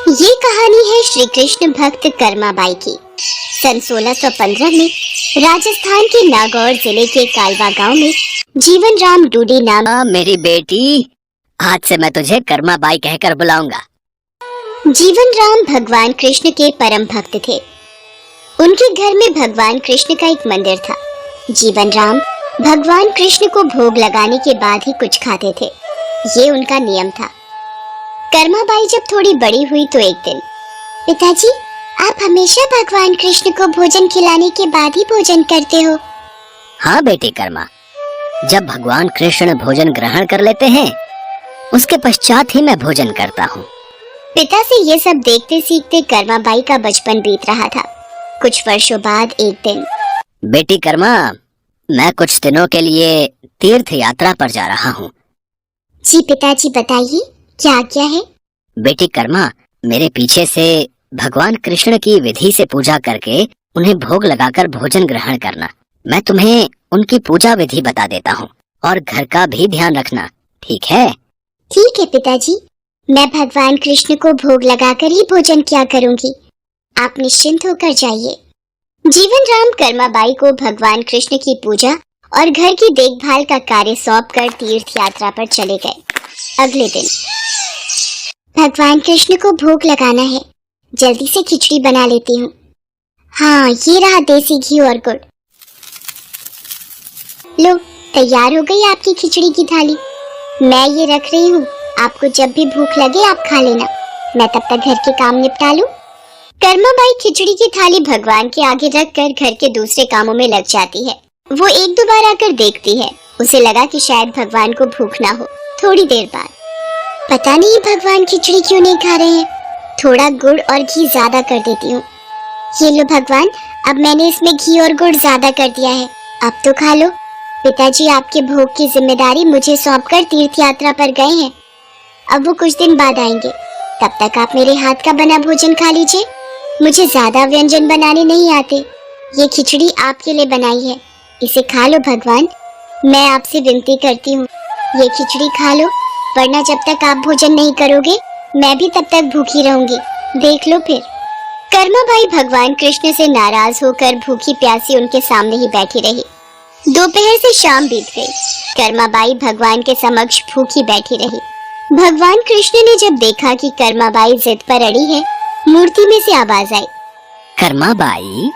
ये कहानी है श्री कृष्ण भक्त कर्माबाई की। सन 1615 में राजस्थान के नागौर जिले के कालवा गांव में जीवन राम डूडी नाम मेरी बेटी, आज से मैं तुझे कर्माबाई कहकर बुलाऊंगा। जीवन राम भगवान कृष्ण के परम भक्त थे। उनके घर में भगवान कृष्ण का एक मंदिर था। जीवन राम भगवान कृष्ण को भोग लगाने के बाद ही कुछ खाते थे, ये उनका नियम था। कर्माबाई जब थोड़ी बड़ी हुई तो एक दिन, पिताजी, आप हमेशा भगवान कृष्ण को भोजन खिलाने के बाद ही भोजन करते हो। हाँ बेटी कर्मा, जब भगवान कृष्ण भोजन ग्रहण कर लेते हैं उसके पश्चात ही मैं भोजन करता हूँ। पिता से ये सब देखते सीखते कर्माबाई का बचपन बीत रहा था। कुछ वर्षों बाद एक दिन, बेटी कर्मा, मैं कुछ दिनों के लिए तीर्थ यात्रा पर जा रहा हूँ। जी पिताजी, बताइए क्या आज्ञा है। बेटी कर्मा, मेरे पीछे से भगवान कृष्ण की विधि से पूजा करके उन्हें भोग लगाकर भोजन ग्रहण करना। मैं तुम्हें उनकी पूजा विधि बता देता हूँ और घर का भी ध्यान रखना, ठीक है? ठीक है पिताजी, मैं भगवान कृष्ण को भोग लगाकर ही भोजन किया करूंगी। आप निश्चिंत होकर जाइए। जीवन राम कर्माबाई को भगवान कृष्ण की पूजा और घर की देखभाल का कार्य सौंपकर तीर्थ यात्रा पर चले गए। अगले दिन, भगवान कृष्ण को भोग लगाना है, जल्दी से खिचड़ी बना लेती हूँ। हाँ, ये रहा देसी घी और गुड़। लो, तैयार हो गई आपकी खिचड़ी की थाली। मैं ये रख रही हूँ, आपको जब भी भूख लगे आप खा लेना। मैं तब तक घर के काम निपटा लूं। कर्माबाई खिचड़ी की थाली भगवान के आगे रखकर घर के दूसरे कामों में लग जाती है। वो एक दो बार आकर देखती है। उसे लगा कि शायद भगवान को भूख ना हो। थोड़ी देर बाद, पता नहीं भगवान खिचड़ी क्यों नहीं खा रहे हैं। थोड़ा गुड़ और घी ज्यादा कर देती हूँ। ये लो भगवान, अब मैंने इसमें घी और गुड़ ज्यादा कर दिया है, अब तो खा लो। पिताजी आपके भोग की जिम्मेदारी मुझे सौंपकर तीर्थ यात्रा पर गए हैं। अब वो कुछ दिन बाद आएंगे, तब तक आप मेरे हाथ का बना भोजन खा लीजिए। मुझे ज्यादा व्यंजन बनाने नहीं आते। ये खिचड़ी आपके लिए बनाई है, इसे खा लो भगवान। मैं आपसे विनती करती हूँ, ये खिचड़ी खा लो, वरना जब तक आप भोजन नहीं करोगे मैं भी तब तक भूखी रहूंगी। देख लो फिर। कर्माबाई भगवान कृष्ण से नाराज होकर भूखी प्यासी उनके सामने ही बैठी रही। दोपहर से शाम बीत गई। कर्माबाई भगवान के समक्ष भूखी बैठी रही। भगवान कृष्ण ने जब देखा कि कर्माबाई जिद पर अड़ी है, मूर्ति में से आवाज आई, कर्माबाई,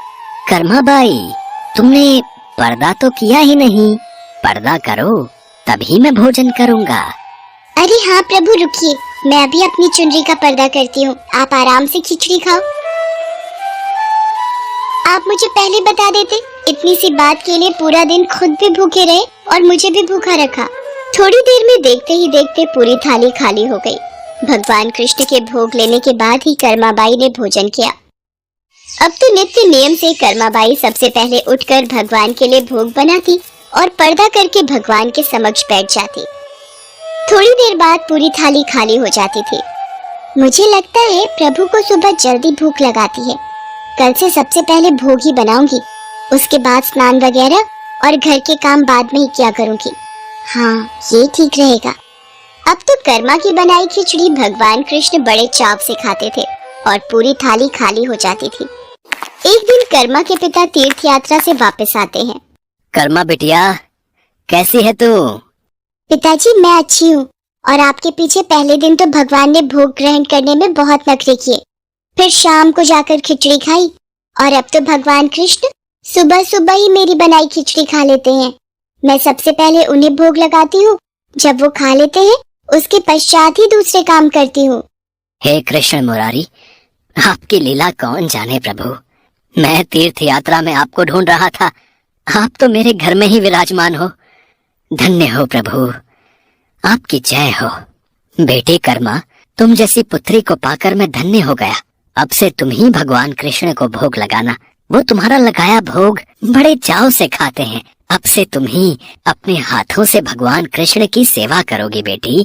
कर्माबाई, तुमने पर्दा तो किया ही नहीं। पर्दा करो, तभी मैं भोजन करूँगा। अरे हाँ प्रभु, रुकिए, मैं अभी अपनी चुनरी का पर्दा करती हूँ। आप आराम से खिचड़ी खाओ। आप मुझे पहले बता देते, इतनी सी बात के लिए पूरा दिन खुद भी भूखे रहे और मुझे भी भूखा रखा। थोड़ी देर में देखते ही देखते पूरी थाली खाली हो गई। भगवान कृष्ण के भोग लेने के बाद ही कर्माबाई ने भोजन किया। अब तो नित्य नियम से कर्माबाई सबसे पहले उठकर भगवान के लिए भोग बनाती और पर्दा करके भगवान के समक्ष बैठ जाती। थोड़ी देर बाद पूरी थाली खाली हो जाती थी। मुझे लगता है प्रभु को सुबह जल्दी भूख लगाती है। कल से सबसे पहले भोग ही बनाऊंगी, उसके बाद स्नान वगैरह और घर के काम बाद में ही किया करूंगी। हाँ, ये ठीक रहेगा। अब तो कर्मा की बनाई खिचड़ी भगवान कृष्ण बड़े चाव से खाते थे और पूरी थाली खाली हो जाती थी। एक दिन कर्मा के पिता तीर्थ यात्रा से वापस आते हैं। कर्मा बिटिया, कैसी है तू? पिताजी, मैं अच्छी हूँ। और आपके पीछे पहले दिन तो भगवान ने भोग ग्रहण करने में बहुत नखरे किए, फिर शाम को जाकर खिचड़ी खाई और अब तो भगवान कृष्ण सुबह सुबह ही मेरी बनाई खिचड़ी खा लेते हैं। मैं सबसे पहले उन्हें भोग लगाती हूँ, जब वो खा लेते हैं उसके पश्चात ही दूसरे काम करती हूँ। हे कृष्ण मुरारी, आपकी लीला कौन जाने प्रभु। मैं तीर्थ यात्रा में आपको ढूंढ रहा था, आप तो मेरे घर में ही विराजमान हो। धन्य हो प्रभु, आपकी जय हो। बेटी कर्मा, तुम जैसी पुत्री को पाकर मैं धन्य हो गया। अब से तुम ही भगवान कृष्ण को भोग लगाना। वो तुम्हारा लगाया भोग बड़े चाव से खाते हैं। अब से तुम ही अपने हाथों से भगवान कृष्ण की सेवा करोगी बेटी।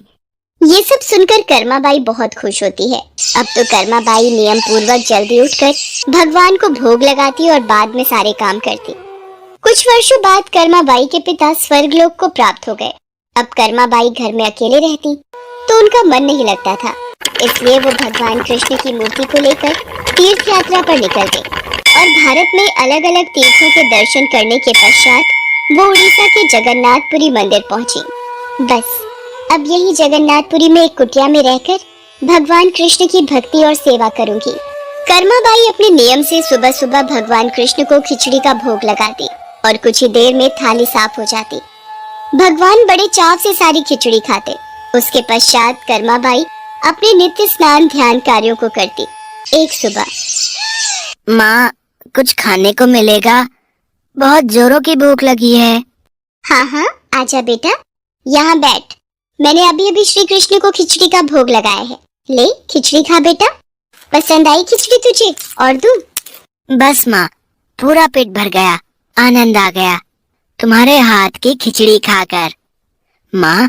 ये सब सुनकर कर्माबाई बहुत खुश होती है। अब तो कर्माबाई नियम पूर्वक जल्दी उठकर भगवान को भोग लगाती और बाद में सारे काम करती। कुछ वर्षों बाद कर्माबाई के पिता स्वर्गलोक को प्राप्त हो गए। अब कर्माबाई घर में अकेले रहती तो उनका मन नहीं लगता था। इसलिए वो भगवान कृष्ण की मूर्ति को लेकर तीर्थ यात्रा पर निकल गए और भारत में अलग अलग तीर्थों के दर्शन करने के पश्चात वो उड़ीसा के जगन्नाथपुरी मंदिर पहुंची। बस अब यही जगन्नाथपुरी में एक कुटिया में रहकर भगवान कृष्ण की भक्ति और सेवा करूंगी। कर्माबाई अपने नियम से सुबह सुबह भगवान कृष्ण को खिचड़ी का भोग लगाती और कुछ ही देर में थाली साफ हो जाती। भगवान बड़े चाव से सारी खिचड़ी खाते। उसके पश्चात कर्माबाई अपने नित्य स्नान ध्यान कार्यों को करती। एक सुबह, माँ कुछ खाने को मिलेगा? बहुत जोरों की भूख लगी है। हाँ हाँ आजा बेटा, यहाँ बैठ। मैंने अभी अभी श्री कृष्ण को खिचड़ी का भोग लगाया है। ले खिचड़ी खा बेटा। पसंद आई खिचड़ी तुझे? और दूं? बस माँ, पूरा पेट भर गया, आनंद आ गया तुम्हारे हाथ की खिचड़ी खाकर। माँ,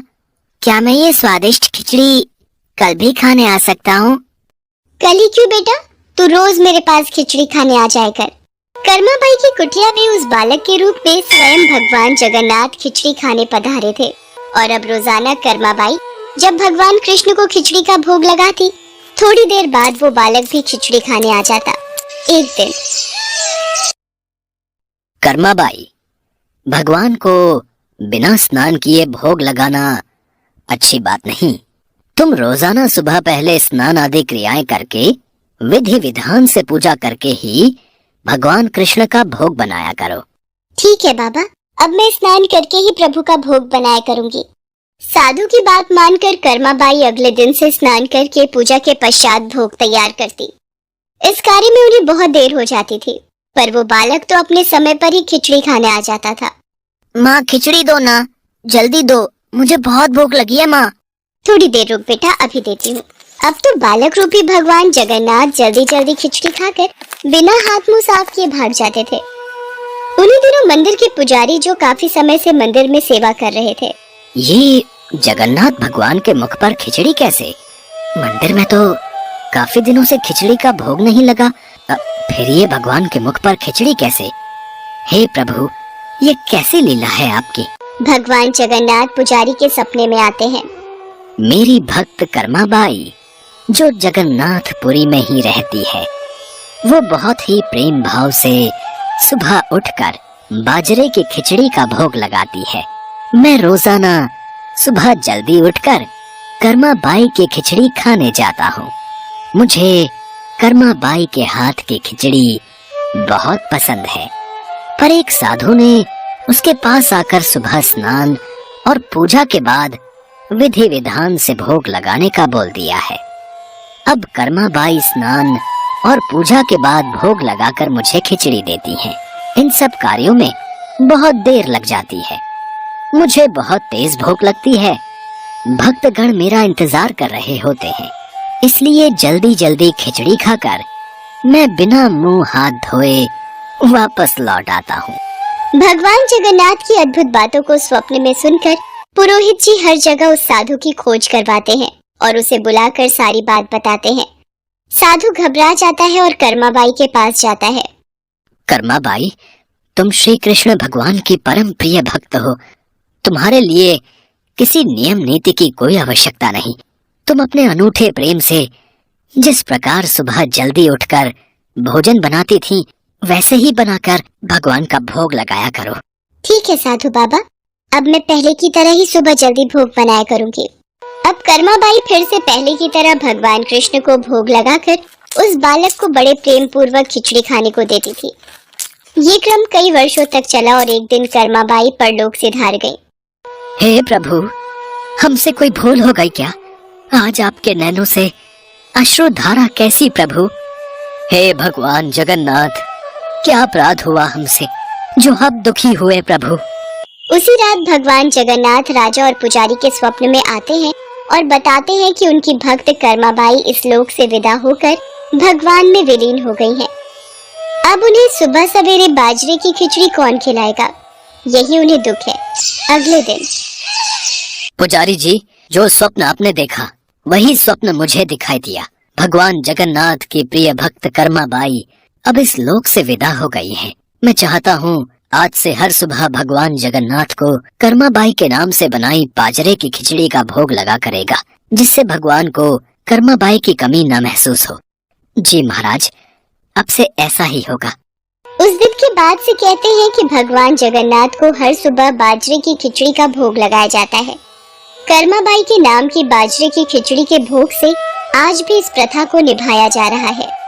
क्या मैं ये स्वादिष्ट खिचड़ी कल भी खाने आ सकता हूँ? कल ही क्यों बेटा, तू रोज मेरे पास खिचड़ी खाने आ जाया कर। कर्माबाई की कुटिया में उस बालक के रूप में स्वयं भगवान जगन्नाथ खिचड़ी खाने पधारे थे और अब रोजाना कर्माबाई जब भगवान कृष्ण को खिचड़ी का भोग लगाती, थोड़ी देर बाद वो बालक भी खिचड़ी खाने आ जाता। एक दिन कर्माबाई, भगवान को बिना स्नान किए भोग लगाना अच्छी बात नहीं। तुम रोजाना सुबह पहले स्नान आदि क्रियाएं करके विधि विधान से पूजा करके ही भगवान कृष्ण का भोग बनाया करो। ठीक है बाबा, अब मैं स्नान करके ही प्रभु का भोग बनाया करूंगी। साधु की बात मानकर कर्माबाई अगले दिन से स्नान करके पूजा के पश्चात भोग तैयार करती। इस कार्य में उन्हें बहुत देर हो जाती थी, पर वो बालक तो अपने समय पर ही खिचड़ी खाने आ जाता था। माँ खिचड़ी दो ना, जल्दी दो, मुझे बहुत भूख लगी है माँ। थोड़ी देर रुक बेटा, अभी देती हूँ। अब तो बालक रूपी भगवान जगन्नाथ जल्दी जल्दी खिचड़ी खाकर बिना हाथ मुंह साफ किए भाग जाते थे। उन्हीं दिनों मंदिर के पुजारी जो काफी समय से मंदिर में सेवा कर रहे थे, ये जगन्नाथ भगवान के मुख पर खिचड़ी कैसे? मंदिर में तो काफी दिनों से खिचड़ी का भोग नहीं लगा, फिर ये भगवान के मुख पर खिचड़ी कैसे? हे प्रभु, ये कैसी लीला है आपकी? भगवान जगन्नाथ पुजारी के सपने में आते हैं। मेरी भक्त कर्माबाई जो जगन्नाथपुरी में ही रहती है, वो बहुत ही प्रेम भाव से सुबह उठकर बाजरे की खिचड़ी का भोग लगाती है। मैं रोजाना सुबह जल्दी उठकर कर्माबाई की खिचड़ी खाने जाता हूँ। मुझे कर्माबाई के हाथ की खिचड़ी बहुत पसंद है, पर एक साधु ने उसके पास आकर सुबह स्नान और पूजा के बाद विधि विधान से भोग लगाने का बोल दिया है। अब कर्माबाई स्नान और पूजा के बाद भोग लगाकर मुझे खिचड़ी देती हैं। इन सब कार्यों में बहुत देर लग जाती है। मुझे बहुत तेज भूख लगती है। भक्तगण मेरा इंतजार कर रहे होते हैं, इसलिए जल्दी जल्दी खिचड़ी खाकर मैं बिना मुंह हाथ धोए वापस लौट आता हूँ। भगवान जगन्नाथ की अद्भुत बातों को स्वप्न में सुनकर पुरोहित जी हर जगह उस साधु की खोज करवाते हैं और उसे बुलाकर सारी बात बताते हैं। साधु घबरा जाता है और कर्माबाई के पास जाता है। कर्माबाई, तुम श्री कृष्ण भगवान की परम प्रिय भक्त हो। तुम्हारे लिए किसी नियम नीति की कोई आवश्यकता नहीं। तुम अपने अनूठे प्रेम से जिस प्रकार सुबह जल्दी उठकर भोजन बनाती थी, वैसे ही बनाकर भगवान का भोग लगाया करो। ठीक है साधु बाबा, अब मैं पहले की तरह ही सुबह जल्दी भोग बनाया करूंगी। अब कर्माबाई फिर से पहले की तरह भगवान कृष्ण को भोग लगाकर उस बालक को बड़े प्रेम पूर्वक खिचड़ी खाने को देती थी। ये क्रम कई वर्षों तक चला और एक दिन कर्माबाई परलोक से धार गई। हे प्रभु, हमसे कोई भूल हो गई क्या? आज आपके नैनों से अश्रुधारा कैसी प्रभु? हे भगवान जगन्नाथ, क्या अपराध हुआ हमसे जो आप दुखी हुए प्रभु? उसी रात भगवान जगन्नाथ राजा और पुजारी के स्वप्न में आते हैं और बताते हैं कि उनकी भक्त कर्माबाई इस लोक से विदा होकर भगवान में विलीन हो गई हैं। अब उन्हें सुबह सवेरे बाजरे की खिचड़ी कौन खिलाएगा, यही उन्हें दुख है। अगले दिन पुजारी जी, जो स्वप्न आपने देखा वही स्वप्न मुझे दिखाई दिया। भगवान जगन्नाथ की प्रिय भक्त कर्माबाई अब इस लोक से विदा हो गई हैं। मैं चाहता हूँ आज से हर सुबह भगवान जगन्नाथ को कर्माबाई के नाम से बनाई बाजरे की खिचड़ी का भोग लगा करेगा, जिससे भगवान को कर्माबाई की कमी न महसूस हो। जी महाराज, अब से ऐसा ही होगा। उस दिन के बाद से कहते हैं कि भगवान जगन्नाथ को हर सुबह बाजरे की खिचड़ी का भोग लगाया जाता है। कर्माबाई के नाम की बाजरे की खिचड़ी के भोग से आज भी इस प्रथा को निभाया जा रहा है।